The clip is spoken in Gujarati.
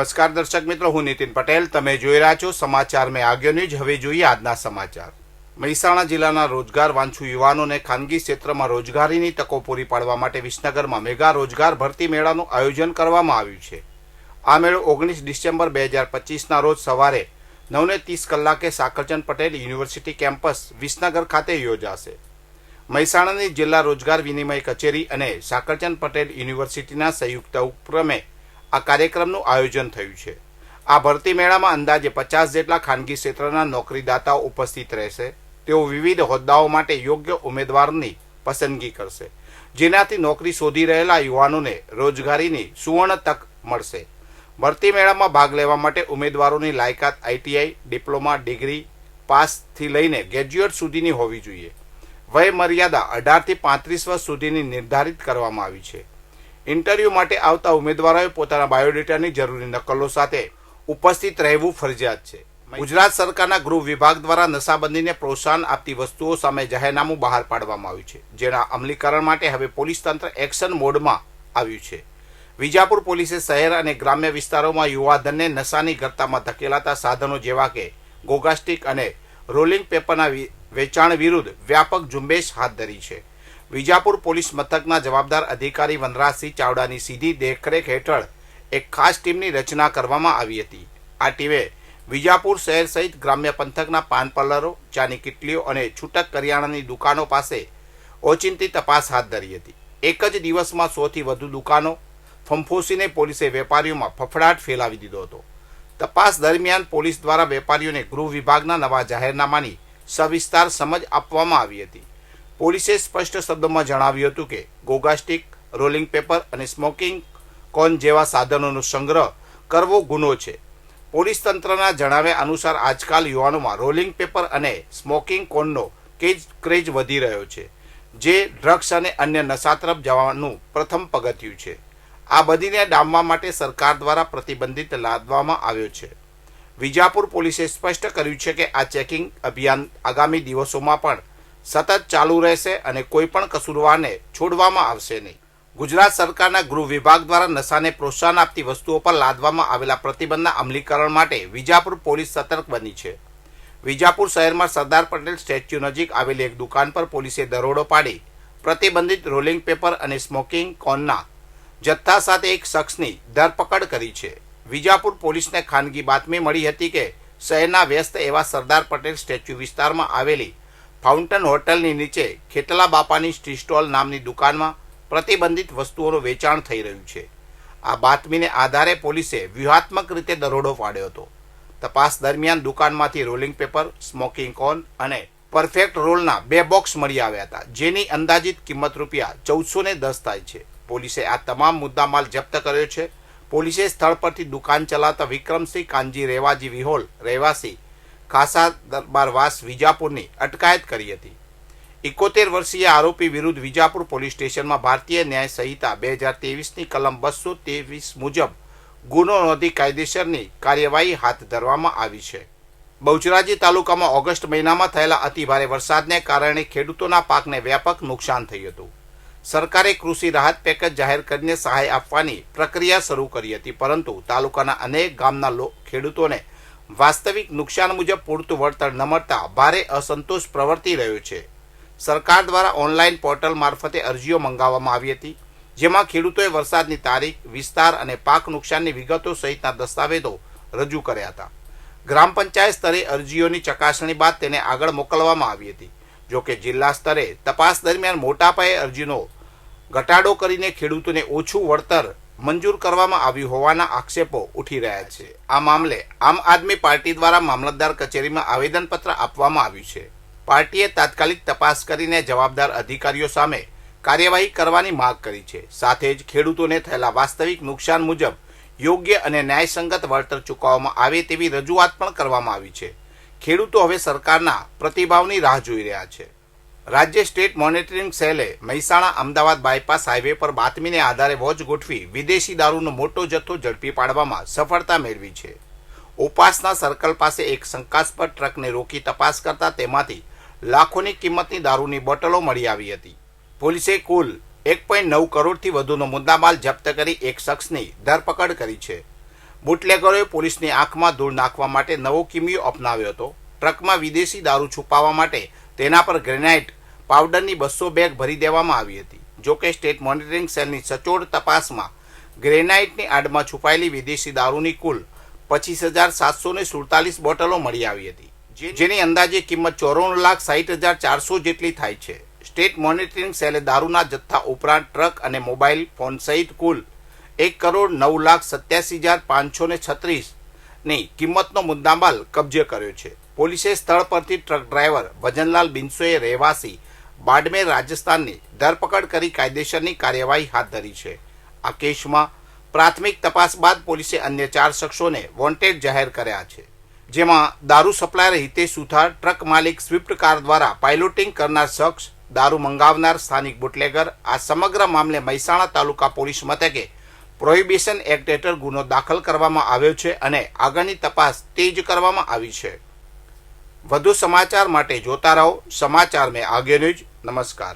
નમસ્કાર દર્શક મિત્રો, હું નીતિન પટેલ. તમે જોઈ રહ્યા છો સમાચાર મેં આગળ ન્યૂઝ. હવે જોઈએ આજના સમાચાર. મહેસાણા જિલ્લાના રોજગાર વાંછુ યુવાનોને ખાનગી ક્ષેત્રમાં રોજગારીની તકો પૂરી પાડવા માટે વિસનગરમાં મેગા રોજગાર ભરતી મેળાનું આયોજન કરવામાં આવ્યું છે. આ મેળો 19 ડિસેમ્બર 2025ના રોજ સવારે 9:30 કલાકે સાકરચંદ પટેલ યુનિવર્સિટી કેમ્પસ વિસનગર ખાતે યોજાશે. મહેસાણાની જિલ્લા રોજગાર વિનિમય કચેરી અને સાકરચંદ પટેલ યુનિવર્સિટીના સંયુક્ત ઉપક્રમે આ કાર્યક્રમનું આયોજન થયું છે. આ ભરતી મેળામાં અંદાજે 50 જેટલા ખાનગી ક્ષેત્રના નોકરીદાતાઓ ઉપસ્થિત રહેશે. તેઓ વિવિધ હોદ્દાઓ માટે યોગ્ય ઉમેદવારની પસંદગી કરશે, જેનાથી નોકરી શોધી રહેલા યુવાનોને રોજગારીની સુવર્ણ તક મળશે. ભરતી મેળામાં ભાગ લેવા માટે ઉમેદવારોની લાયકાત ITI, ડિપ્લોમા, ડિગ્રી પાસથી લઈને ગ્રેજ્યુએટ સુધીની હોવી જોઈએ. વય મર્યાદા 18 થી 35 વર્ષ સુધીની નિર્ધારિત કરવામાં આવી છે. ઇન્ટરવ્યૂ માટે આવતા ઉમેદવારોએ પોતાના બાયોડેટાની જરૂરી નકલો સાથે ઉપસ્થિત રહેવું ફરજિયાત છે. ગુજરાત સરકારના ગૃહ વિભાગ દ્વારા નશાબંધીને પ્રોત્સાહન આપતી વસ્તુઓ સામે જાહેરનામું બહાર પાડવામાં આવ્યું છે, જેના અમલીકરણ માટે હવે પોલીસ તંત્ર એક્શન મોડમાં આવ્યું છે. વિજાપુર પોલીસે શહેર અને ગ્રામ્ય વિસ્તારોમાં યુવાધનને નશાની ગર્તામાં ધકેલાતા સાધનો જેવા કે ગોગા સ્ટિક અને રોલિંગ પેપરના વેચાણ વિરુદ્ધ વ્યાપક ઝુંબેશ હાથ ધરી છે. વિજાપુર પોલીસ મથકના જવાબદાર અધિકારી વનરાજસિંહ ચાવડાની સીધી દેખરેખ હેઠળ એક ખાસ ટીમની રચના કરવામાં આવી હતી. આ ટીમે વિજાપુર શહેર સહિત ગ્રામ્ય પંથકના પાન પાર્લરો, ચાની કિટલીઓ અને છૂટક કરિયાણાની દુકાનો પાસે ઓચિંતી તપાસ હાથ ધરી હતી. એક જ દિવસમાં 100થી વધુ દુકાનો ફંફોસીને પોલીસે વેપારીઓમાં ફફડાટ ફેલાવી દીધો હતો. તપાસ દરમિયાન પોલીસ દ્વારા વેપારીઓને ગૃહ વિભાગના નવા જાહેરનામાની સવિસ્તાર સમજ આપવામાં આવી હતી. પોલીસે સ્પષ્ટ શબ્દોમાં જણાવ્યું હતું કે ગોગા સ્ટિક, રોલિંગ પેપર અને સ્મોકિંગ કોન જેવા સાધનોનો સંગ્રહ કરવો ગુનો છે. પોલીસ તંત્રના જણાવ્યા અનુસાર આજકાલ યુવાનોમાં રોલિંગ પેપર અને સ્મોકિંગ કોનનો ક્રેઝ વધી રહ્યો છે, જે ડ્રગ્સ અને અન્ય નશા તરફ જવાનું પ્રથમ પગથિયું છે. આ બધીને ડામવા માટે સરકાર દ્વારા પ્રતિબંધિત લાદવામાં આવ્યો છે. વિજાપુર પોલીસે સ્પષ્ટ કર્યું છે કે આ ચેકિંગ અભિયાન આગામી દિવસોમાં પણ સતત ચાલુ રહેશે અને કોઈ પણ કસૂરવારને છોડવામાં આવશે નહીં. ગુજરાત સરકારના ગૃહ વિભાગ દ્વારા નશાને પ્રોત્સાહન આપતી વસ્તુઓ પર લાદવામાં આવેલા પ્રતિબંધના અમલીકરણ માટે વિજાપુર પોલીસ સતર્ક બની છે. વિજાપુર શહેરમાં સરદાર પટેલ સ્ટેચ્યુ નજીક આવેલી એક દુકાન પર પોલીસે દરોડો પાડી પ્રતિબંધિત રોલિંગ પેપર અને સ્મોકિંગ કોનના જથ્થા સાથે એક શખ્સની ધરપકડ કરી છે. વિજાપુર પોલીસને ખાનગી બાતમી મળી હતી કે શહેરના વ્યસ્ત એવા સરદાર પટેલ સ્ટેચ્યુ વિસ્તારમાં આવેલી ફાઉન્ટન હોટલની નીચે ખેતલા બાપાની સ્ટ્રી સ્ટોલ નામની દુકાનમાં પ્રતિબંધિત વસ્તુઓનું વેચાણ થઈ રહ્યું છે. આ બાતમીને આધારે પોલીસે વ્યૂહાત્મક રીતે દરોડો પાડ્યો હતો. તપાસ દરમિયાન દુકાનમાંથી રોલિંગ પેપર, સ્મોકિંગ કોન અને પરફેક્ટ રોલના 2 બોક્સ મળી આવ્યા હતા, જેની અંદાજિત કિંમત રૂપિયા 1410 થાય છે. પોલીસે આ તમામ મુદ્દામાલ જપ્ત કર્યો છે. પોલીસે સ્થળ પરથી દુકાન ચલાવતા વિક્રમસિંહ કાનજી રેવાજી વિહોલ રહેવાસી ખાસા દરબારવાસ વિજાપુરની અટકાયત કરી હતી. 71 વર્ષીય આરોપી વિરુદ્ધ વિજાપુર પોલીસ સ્ટેશનમાં ભારતીય ન્યાય સંહિતા 2023ની કલમ 223 મુજબ ગુનો નોંધી કાયદેસરની કાર્યવાહી હાથ ધરવામાં આવી છે. બહુચરાજી તાલુકામાં ઓગસ્ટ મહિનામાં થયેલા અતિભારે વરસાદને કારણે ખેડૂતોના પાકને વ્યાપક નુકસાન થયું હતું. સરકારે કૃષિ રાહત પેકેજ જાહેર કરીને સહાય આપવાની પ્રક્રિયા શરૂ કરી હતી, પરંતુ તાલુકાના અનેક ગામના ખેડૂતોને વાસ્તવિક નુકસાન મુજબ પૂરતું વળતર ન મળતા ભારે અસંતોષ પ્રવર્તી રહ્યો છે. સરકાર દ્વારા ઓનલાઈન પોર્ટલ મારફતે અરજીઓ મંગાવવામાં આવી હતી, જેમાં ખેડૂતોએ વરસાદની તારીખ, વિસ્તાર અને પાક નુકસાનની વિગતો સહિતના દસ્તાવેજો રજૂ કર્યા હતા. ગ્રામ પંચાયત સ્તરે અરજીઓની ચકાસણી બાદ તેને આગળ મોકલવામાં આવી હતી. જોકે જિલ્લા સ્તરે તપાસ દરમિયાન મોટા પાયે અરજીનો ઘટાડો કરીને ખેડૂતોને ઓછું વળતર મંજૂર કરવામાં આવ્યું હોવાના આક્ષેપો ઉઠી રહ્યા છે. આ મામલે આમ આદમી પાર્ટી દ્વારા મામલતદાર કચેરીમાં આવેદનપત્ર આપવામાં આવ્યું છે. પાર્ટીએ તાત્કાલિક તપાસ કરીને જવાબદાર અધિકારીઓ સામે કાર્યવાહી કરવાની માંગ કરી છે. સાથે જ ખેડૂતોને થયેલા વાસ્તવિક નુકસાન મુજબ યોગ્ય અને ન્યાયસંગત વળતર ચૂકવવામાં આવે તેવી રજૂઆત પણ કરવામાં આવી છે. ખેડૂતો હવે સરકારના પ્રતિભાવની રાહ જોઈ રહ્યા છે. રાજ્ય સ્ટેટ મોનિટરિંગ સેલે મહેસાણા અમદાવાદ બાયપાસ હાઈવે પર બાતમીને આધારે વોચ ગોઠવી વિદેશી દારૂનો મોટો જથ્થો ઝડપી પાડવામાં સફળતા મેળવી છે. ઉપાસના સર્કલ પાસે એક શંકાસ્પદ ટ્રકને રોકી તપાસ કરતા તેમાંથી લાખોની કિંમતની દારૂની બોટલો મળી આવી હતી. પોલીસે કુલ 1.9 કરોડથી વધુનો મુદ્દામાલ જપ્ત કરી એક શખ્સની ધરપકડ કરી છે. બુટલેગરોએ પોલીસની આંખમાં ધૂળ નાખવા માટે નવો કિમિયો અપનાવ્યો હતો. ટ્રકમાં વિદેશી દારૂ છુપાવવા માટે તેના પર ગ્રેનાઇટ પાવડરની 200 બેગ ભરી દેવામાં આવી હતી. જોકે સ્ટેટ મોનિટરિંગ સેલની સચોટ તપાસમાં ગ્રેનાઇટની આડમાં છુપાયેલી વિદેશી દારૂની કુલ 25,747 બોટલો મળી આવી હતી, જેની અંદાજે કિંમત 94,60,400 જેટલી થાય છે. સ્ટેટ મોનિટરિંગ સેલે દારૂના જથ્થા ઉપરાંત ટ્રક અને મોબાઈલ ફોન સહિત કુલ 1,09,87,536 ની કિંમતનો મુદ્દામાલ કબજે કર્યો છે. પોલીસે સ્થળ પરથી ટ્રક ડ્રાઈવર ભજનલાલ બિન્સોએ રહેવાસી બાડમેર રાજસ્થાનની ધરપકડ કરી કાયદેસરની કાર્યવાહી હાથ ધરી છે. આ કેસમાં પ્રાથમિક તપાસ બાદ પોલીસે અન્ય 4 શખ્સોને વોન્ટેડ જાહેર કર્યા છે, જેમાં દારૂ સપ્લાયર હિતેશ સુથાર, ટ્રક માલિક, સ્વિફ્ટ કાર દ્વારા પાયલોટિંગ કરનાર શખ્સ, દારૂ મંગાવનાર સ્થાનિક બુટલેગર. આ સમગ્ર મામલે મહેસાણા તાલુકા પોલીસ મથકે પ્રોહિબિશન એક્ટ હેઠળ ગુનો દાખલ કરવામાં આવ્યો છે અને આગળની તપાસ તેજ કરવામાં આવી છે. વધુ સમાચાર માટે જોતા રહો સમાચાર મેં આગે ન્યૂઝ. નમસ્કાર.